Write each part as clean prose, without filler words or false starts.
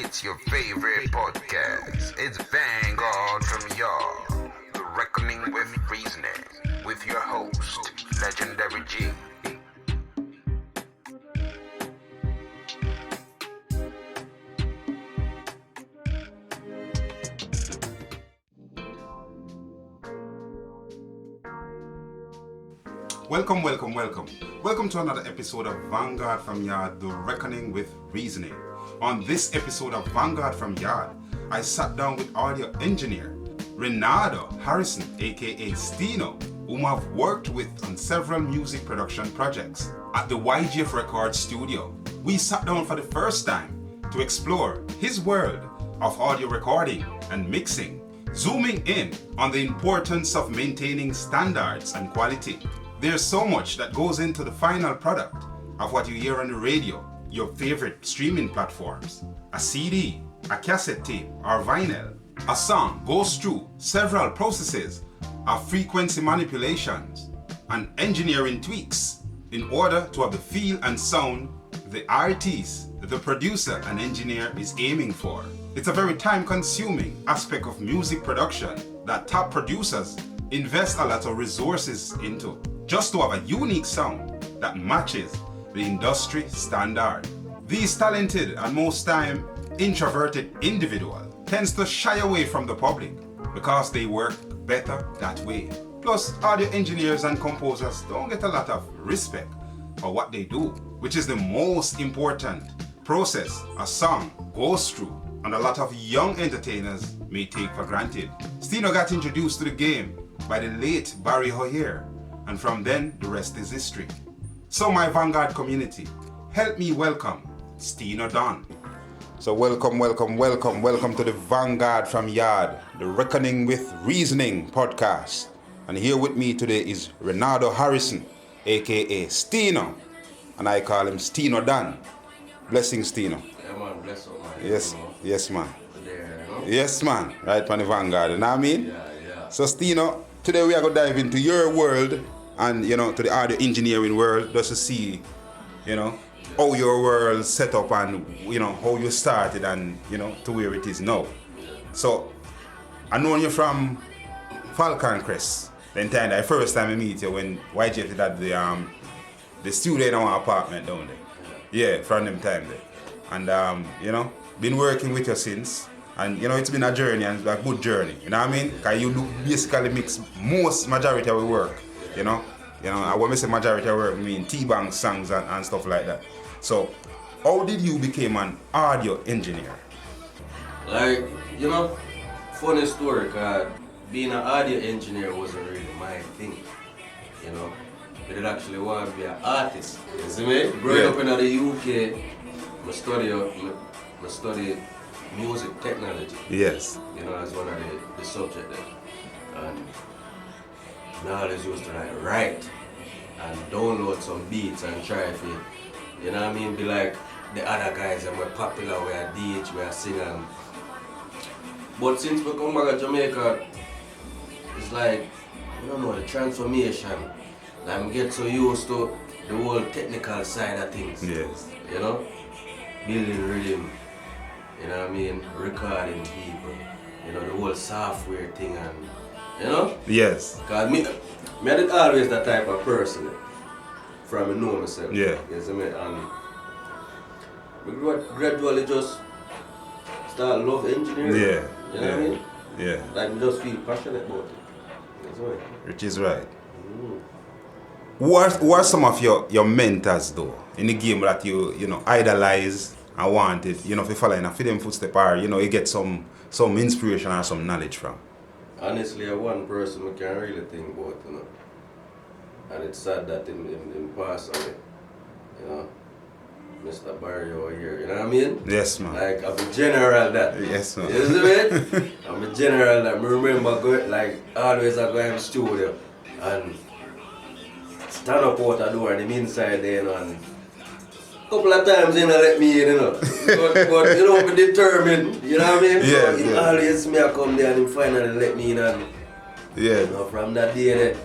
It's your favorite podcast. It's Vanguard from Yaad, The Reckoning with Reasoning, with your host, Legendary G. Welcome. Welcome to another episode of Vanguard from Yaad, The Reckoning with Reasoning. On this episode of Vanguard from Yaad, I sat down with audio engineer Raynardo Harrison, aka Steeno, whom I've worked with on several music production projects at the Ygfrecords studio. We sat down for the first time to explore his world of audio recording and mixing, zooming in on the importance of maintaining standards and quality. There's so much that goes into the final product of what you hear on the radio, your favorite streaming platforms. A CD, a cassette tape, or vinyl. A song goes through several processes of frequency manipulations and engineering tweaks in order to have the feel and sound the artist, the producer and engineer is aiming for. It's a very time-consuming aspect of music production that top producers invest a lot of resources into, just to have a unique sound that matches the industry standard. These talented and most time introverted individual tends to shy away from the public because they work better that way. Plus, audio engineers and composers don't get a lot of respect for what they do, which is the most important process a song goes through and a lot of young entertainers may take for granted. Steeno got introduced to the game by the late Barry Hoyer, and from then the rest is history. So my Vanguard community, help me welcome SteenoDon. So welcome to the Vanguard from Yaad, The Reckoning with Reasoning podcast. And here with me today is Raynardo Harrison, aka Steeno, and I call him SteenoDon. Blessing, Steeno. Yeah, man, bless up, man. Yes, man. There, you know? Yes, man. Right on the Vanguard, you know what I mean? Yeah. So Steeno, today we are going to dive into your world and, to the audio engineering world, just to see, how your world set up and, how you started and, to where it is now. So, I know you from Falcon Crest. The first time I meet you when YJ did at the studio in our apartment down there. Yeah, from them time there. And, been working with you since. And, it's been a journey and a good journey. You know what I mean? Because you do basically mix majority of the work. I when I say majority of work, I mean T-Bang songs and stuff like that. So, how did you become an audio engineer? Like, funny story, because being an audio engineer wasn't really my thing. I did actually want to be an artist. You see me? Growing up in the UK, I study music technology. Yes. As one of the subject there. And I always used to write and download some beats and try to, be like the other guys that were popular, we are DJ, we are singing. But since we come back to Jamaica, it's like, the transformation. Like, I get so used to the whole technical side of things. Yes. Building rhythm, recording people, the whole software thing and, Yes. Because me I did always that type of person from I know myself. Yeah. You see me? And we gradually just start love engineering. Yeah. You know what I mean? Yeah. Like we just feel passionate about it. That's right. Which is right. Who are some of your mentors though in the game that you idolize and wanted, if you follow in a them footstep or you get some inspiration or some knowledge from? Honestly, one person I can really think about, and it's sad that in passed away, Mr. Barry over here, you know what I mean? Yes, man. Like, I'm a general that. Yes, man. You see it? I'm a general that. I remember going, always I go in the studio and stand up out the door and I'm inside there, and couple of times he don't let me in, but I'm determined, you know what I mean? Yeah, so he always me I come there and he finally let me in, and from that day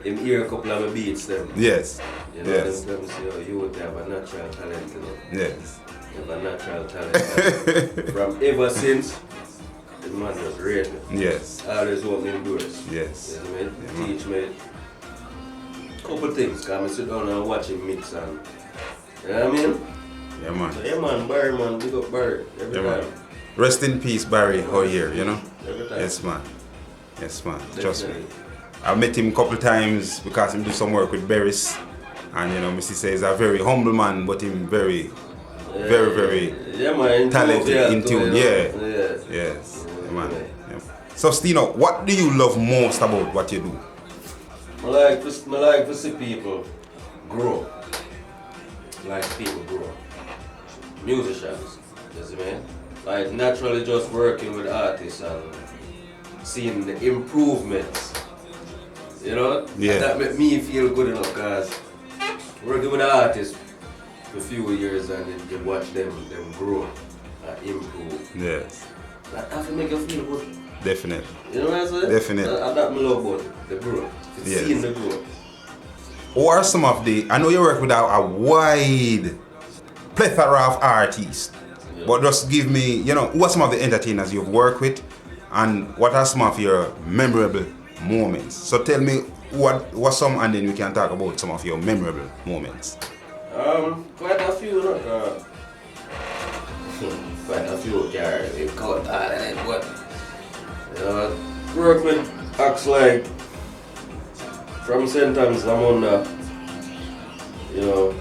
him hear a couple of my beats then. Yes. Them say, you would have a natural talent, Yes. have a natural talent. From ever since, the man just raised me. Yes. Always opening doors. Yes. You know what I mean? Teach me couple things, because I sit down and watch him mix and, you know what I mean? Yeah, man. So, yeah, man, Barry, man, big up Barry every Yeah, time. man. Rest in peace, Barry Hoyer, you know? Every time. Yes, man. Yes, man. Trust me. Definitely. I met him a couple times because he do some work with Berries. And, you know, Missy says a very humble man, but him very Yeah, man, talented, in tune. Yeah. Yes. Yes. Yeah, man. Yeah. So, Steeno, what do you love most about what you do? I like to see people grow. Like people grow. Musicians, you see me? Like naturally just working with artists and seeing the improvements. You know? Yeah. And that make me feel good enough because working with artists for a few years and you watch them grow and improve. Yes. That have to make you feel good. Definitely. You know what I'm saying? Definitely. And that me love about it, the growth. It's Yes. seeing the growth. Who are some of the, I know you work with a wide plethora of artists, Yeah. but just give me, you know, who are some of the entertainers you've worked with and what are some of your memorable moments? So tell me what some and then we can talk about some of your memorable moments. Quite a few, no? Quite a few, Gary. They caught that, but work with acts like from St. Anne's, Zamunda, you know,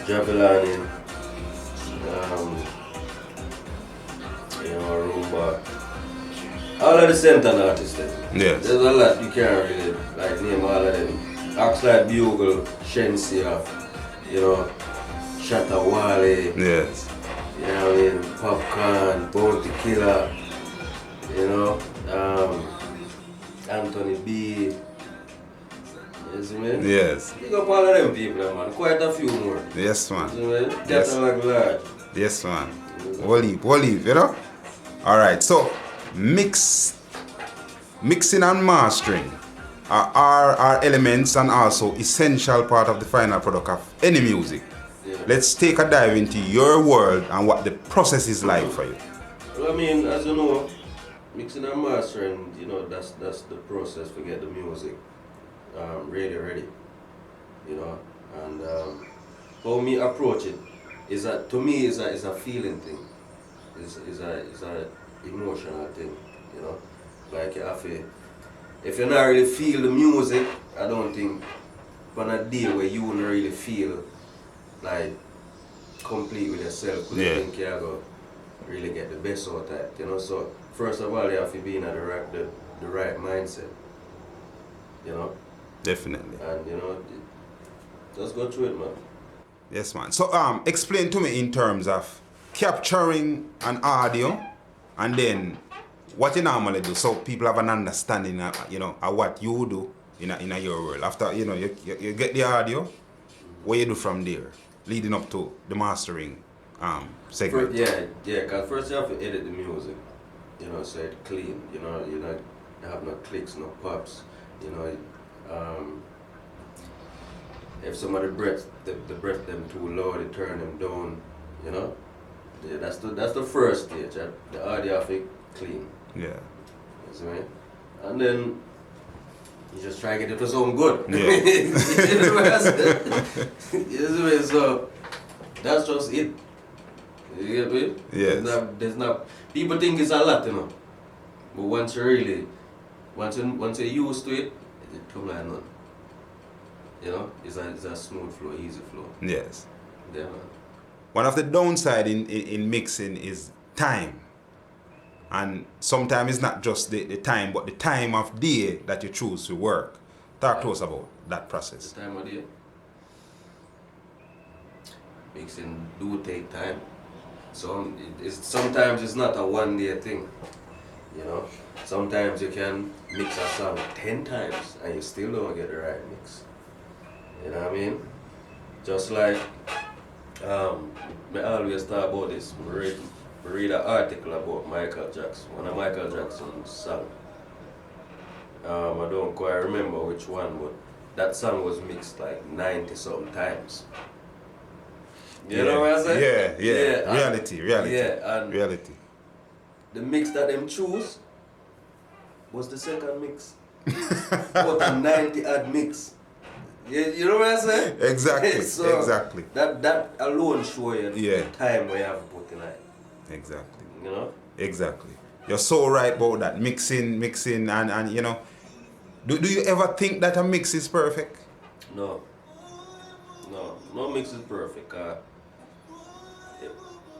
Javelani, you know, Rumba. All of the St. Anne artists. Yes. There's a lot you can't really like name all of them. Acts like Bugle, Shensia, you know, Shatawale. Yes. You know what I mean? Popcorn, Bounty Killer, you know, Anthony B. You see me? Yes. Pick up all of them people, man. Quite a few more. Yes, man. You see me? Yes. Catalog large. Yes, man. We'll leave, you know? Alright, so mixing and mastering are elements and also essential part of the final product of any music. Yeah. Let's take a dive into your world and what the process is like for you. Well, I mean, as you know, mixing and mastering, you know, that's the process to get the music really ready, you know. And how me approach it is that, to me, is a feeling thing. Is a emotional thing, you know. Like if you not really feel the music, I don't think on a day where you don't really feel like complete with yourself, because you think you're going to really get the best out of it, you know. So first of all, you have to be in the right mindset, you know. Definitely. And you know, just go through it, man. Yes, man. So explain to me in terms of capturing an audio and then what you normally do, so people have an understanding of, you know, of what you do in your world. After, you know, you get the audio, what you do from there, leading up to the mastering segment. Because first you have to edit the music, you know, so it's clean, you know, you have no clicks, no pops, you know. If somebody breath them too low, they turn them down, you know. Yeah, that's the first stage. The audio have to clean. Yeah. You see me? And then you just try to get it to sound good. Yeah. You see what I said? You see me? So that's just it. You get me? Yes. There's not people think it's a lot, you know. But once you're used to it, it comes like none. You know, it's a smooth flow, easy flow. Yes. Yeah, man. One of the downside in mixing is time. And sometimes it's not just the time, but the time of day that you choose to work. Talk to us about that process. The time of day. Mixing do take time. So sometimes it's not a one-day thing. You know, sometimes you can mix a song 10 times and you still don't get the right mix. You know what I mean? Just like, I always talk about this. I read an article about Michael Jackson, one of Michael Jackson's songs. I don't quite remember which one, but that song was mixed like 90-something times. You know what I'm saying? Yeah. Reality. Yeah, and reality. the mix that them choose was the second mix. Out of 90 odd mix. You know what I'm saying? Exactly. So exactly. That alone show you the time where you have to put in it. Exactly. You know? Exactly. You're so right about that. Mixing, and you know. Do you ever think that a mix is perfect? No mix is perfect.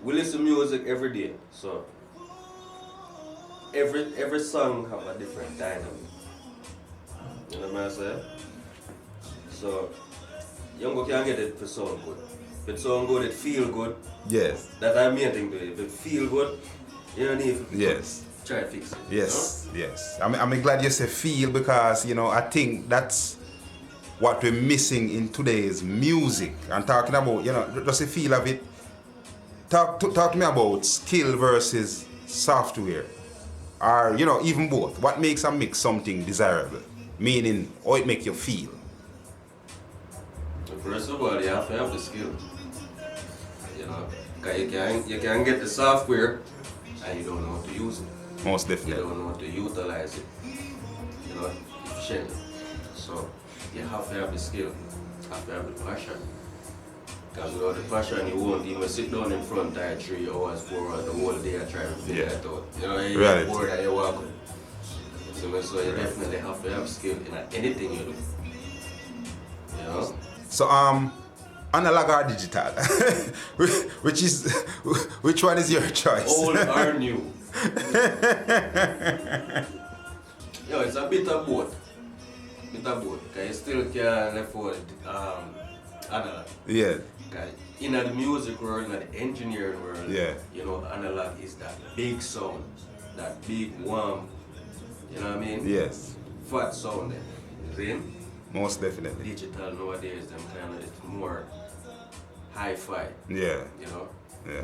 We listen to music every day, so every song have a different dynamic. You know what I'm saying? So you can't get it to sound good. If it sound good, it feel good. Yes. That's the main thing to it. If it feel good, you don't need to try to fix it. Yes, you know? yes. I'm glad you say feel, because, you know, I think that's what we're missing in today's music. And talking about, you know, just a feel of it. Talk to me about skill versus software. Or, you know, even both. What makes a mix something desirable? Meaning, how it make you feel. First of all, you have to have the skill. You know, because you can get the software and you don't know how to use it. Most definitely. You don't know how to utilize it, you know, efficiently. So you have to have the skill, you have to have the passion. Because without the passion, you won't even sit down in front of 3 hours, 4 hours, the whole day and try to figure it out. You know, you're bored and you walk. So you definitely have to have skill in anything you do. You know? So analog or digital? which one is your choice? Old or new? Yo, it's a bit of both. Because you still can afford analog. Yeah. In the music world, in the engineering world, you know, analog is that big sound, that big warm, you know what I mean? Yes. Fat sound then. Most definitely. Digital nowadays, them kind of, it's more hi-fi. Yeah. You know? Yeah.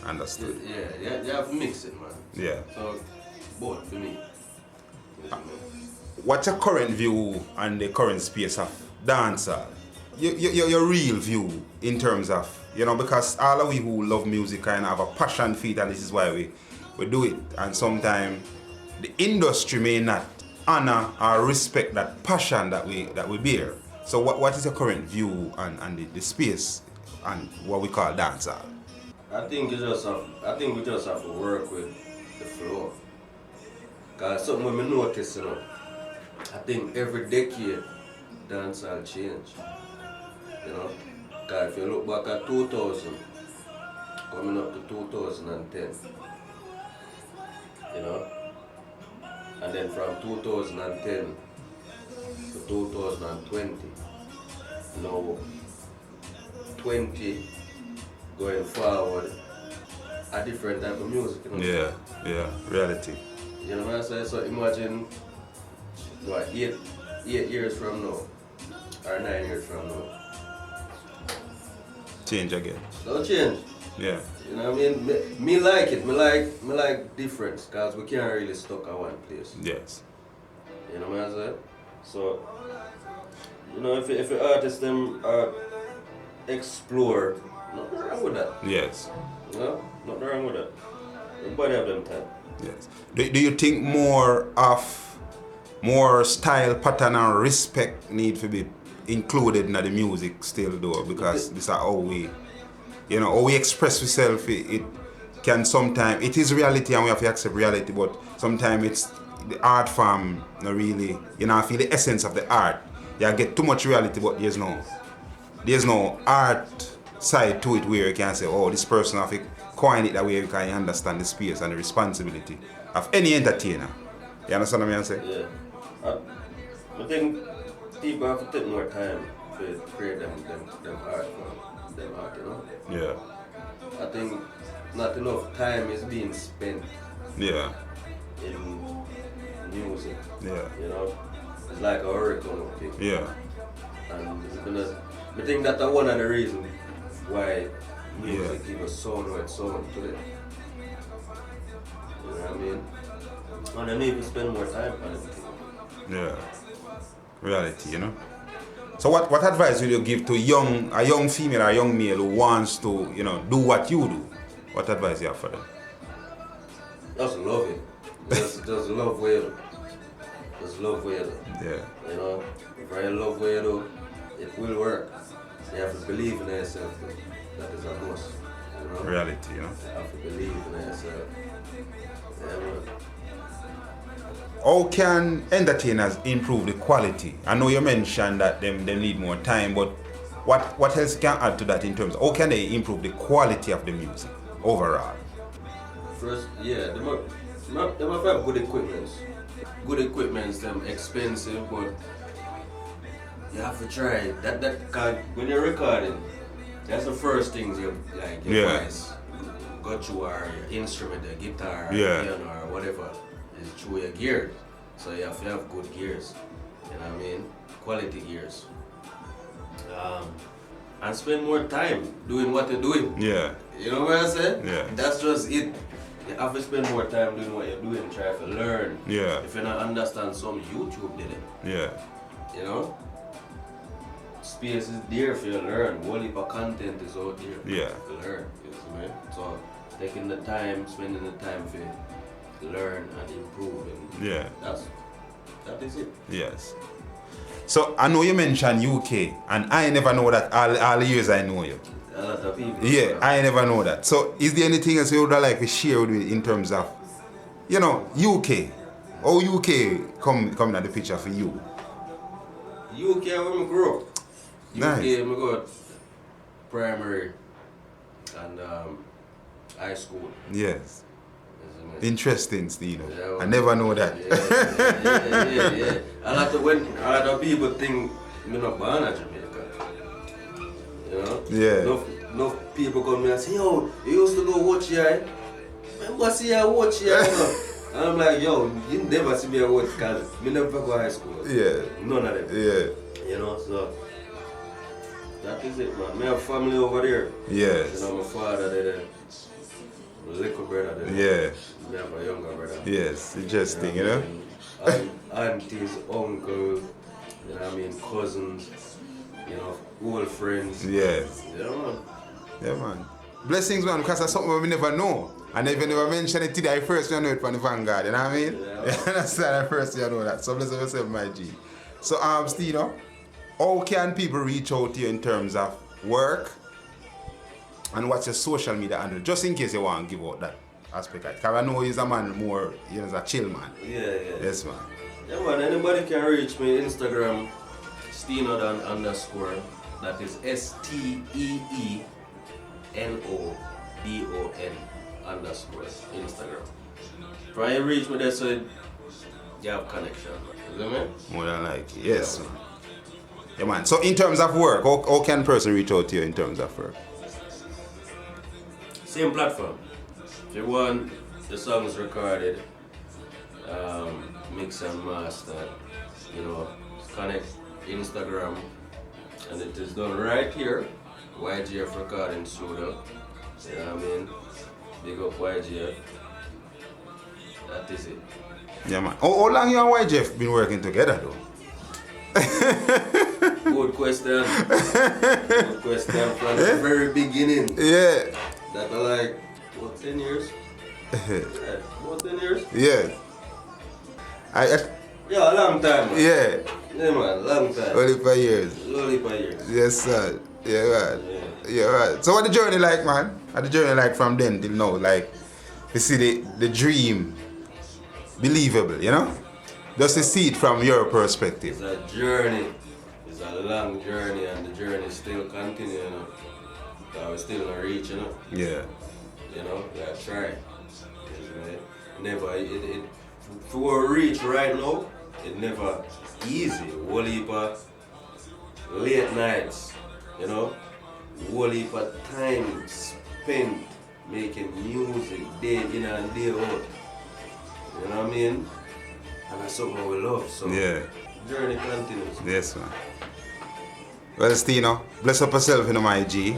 Understood. Yeah, you have to mix it, man. Yeah. So, both for me. What's your current view on the current space of dancehall? Your real view in terms of, you know, because all of we who love music kind of have a passion for it, and this is why we do it. And sometimes the industry may not honor or respect that passion that we bear. So what is your current view on the space and what we call dancehall? I think we just have to work with the flow. Cause something we notice, you know, I think every decade dancehall change. You know, because if you look back at 2000, coming up to 2010, you know, and then from 2010 to 2020, now 20 going forward, a different type of music, you know. Yeah, reality. You know what I'm saying? So imagine, what, 8 years from now, or 9 years from now. Change again. Don't change. Yeah. You know what I mean? Me like it. Me like difference, because we can't really stuck at one place. Yes. You know what I'm saying? So, you know, if the artists them explore, nothing wrong with that. Yes. You know? Nothing wrong with that. Everybody have them time. Yes. Do you think more style, pattern, and respect need to be included in the music still though? Because this is how we, you know, how we express ourselves. It can sometimes, it is reality and we have to accept reality, but sometimes it's the art form not really, you know, I feel the essence of the art. You get too much reality, but there's no art side to it where you can say, oh, this person have to coin it that way because you understand the space and the responsibility of any entertainer. You understand what I'm saying? Yeah. I think people have to take more time to create them art, you know? Yeah. I think not enough time is being spent Yeah. in music. Yeah. You know? It's like a hurricane thing. Yeah. And I think that's one of the reasons why music even sound what it sound today. You know what I mean? And I need to spend more time on it. Yeah. Reality, you know? So what advice will you give to a young female or a young male who wants to, do what you do? What advice you have for them? Just love it. Just love what you do. Just love what you do. Yeah. You know, if I love what you do, it will work. You have to believe in yourself. That is a must. You know? Reality, You have to believe in yourself. Yeah, man. How can entertainers improve the quality? I know you mentioned that they need more time, but what else can add to that in terms of how can they improve the quality of the music overall? First, yeah, they must have good equipment. Good equipment, them expensive, but you have to try it. That cause when you're recording, that's the first things you like. Your voice, got your instrument, the guitar, piano, or whatever. Is through your gear, so you have to have good gears, you know what I mean? Quality gears. And spend more time doing what you're doing. Yeah. You know what I'm saying? Yeah. That's just it. You have to spend more time doing what you're doing, try to learn. Yeah. If you don't understand some, YouTube did it. Yeah. You know? Space is there for you to learn. Whole heap of content is out there to learn. You see me? So taking the time, spending the time for learn and improve, and that is it. Yes. So I know you mentioned UK, and I never know that all the years I know you. A lot of people. Yeah, I never know that. So is there anything else you would like to share with me in terms of, UK? How UK come in the picture for you? UK when I grew up. Nice. UK I got primary and high school. Yes. Interesting, Steeno. Yeah, I never know that. Yeah. A lot of people think I'm not born in Jamaica. You know? Yeah. Enough people come here and say, yo, you used to go watch here. Remember see I watch here, And I'm like, yo, you never see me watch because I never go to high school. Yeah. None of them. Yeah. You know, so that is it, man. I have family over there. Yes. My father there. My little brother there. Yeah. I have a younger brother. Yes, interesting, Aunties, uncles, cousins, old friends. Yes. Yeah, man. Yeah, man. Blessings, man, because that's something we never know. And if you never mention it today, first you know it from the Vanguard, you know what I mean? Yeah. That's the first you know that. So bless yourself, my G. So, Steeno, how can people reach out to you in terms of work? And what's your social media handle? Just in case you want to give out that aspect. Because I know he's a man more, he's a chill man. Yeah. Yes, man. Yeah, man, anybody can reach me Instagram, SteenoDon _ that is SteenoDon _ Instagram. Try and reach me there so you have connection. You know what I mean? More than like, yes, man. Yeah, man. So in terms of work, how can a person reach out to you in terms of work? Same platform. If you want the songs recorded, mix and master, connect Instagram, and it is done right here, YGF Recording Studio. You know what I mean? Big up YGF. That is it. Yeah, man. How long you and YGF been working together, though? Good question. Good question from the very beginning. Yeah. That are like, 10 years? Yeah, about 10 years? Yeah. Yeah, a long time, man. Yeah. Yeah, man, long time. Only for years. Only for years. Yes, sir. Yeah, man. Yeah, right. So what the journey like, man? What the journey like from then till now? Like, you see the dream believable, Just to see it from your perspective. It's a journey. It's a long journey, and the journey still continues, We're still not reach, Yeah. We gotta try. Never, for a reach right now, it never easy. Whole heap of late nights, whole heap of time spent making music day in and day out. You know what I mean? And that's something we love, so Yeah. journey continues. Yes, man. Well, Steeno, bless up yourself, my G.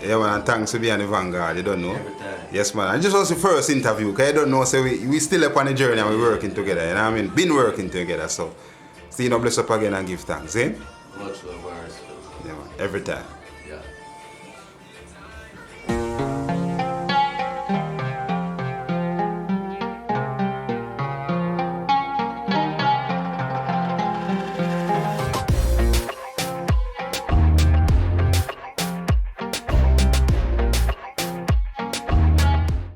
Yeah, man, and thanks for being on the Vanguard, you don't know. Every time. Yes, man. And just was the first interview, because you don't know, so we still up on the journey and we're working together, Been working together, so Steeno, bless up again and give thanks, eh? Much love and respect. Yeah, man. Every time.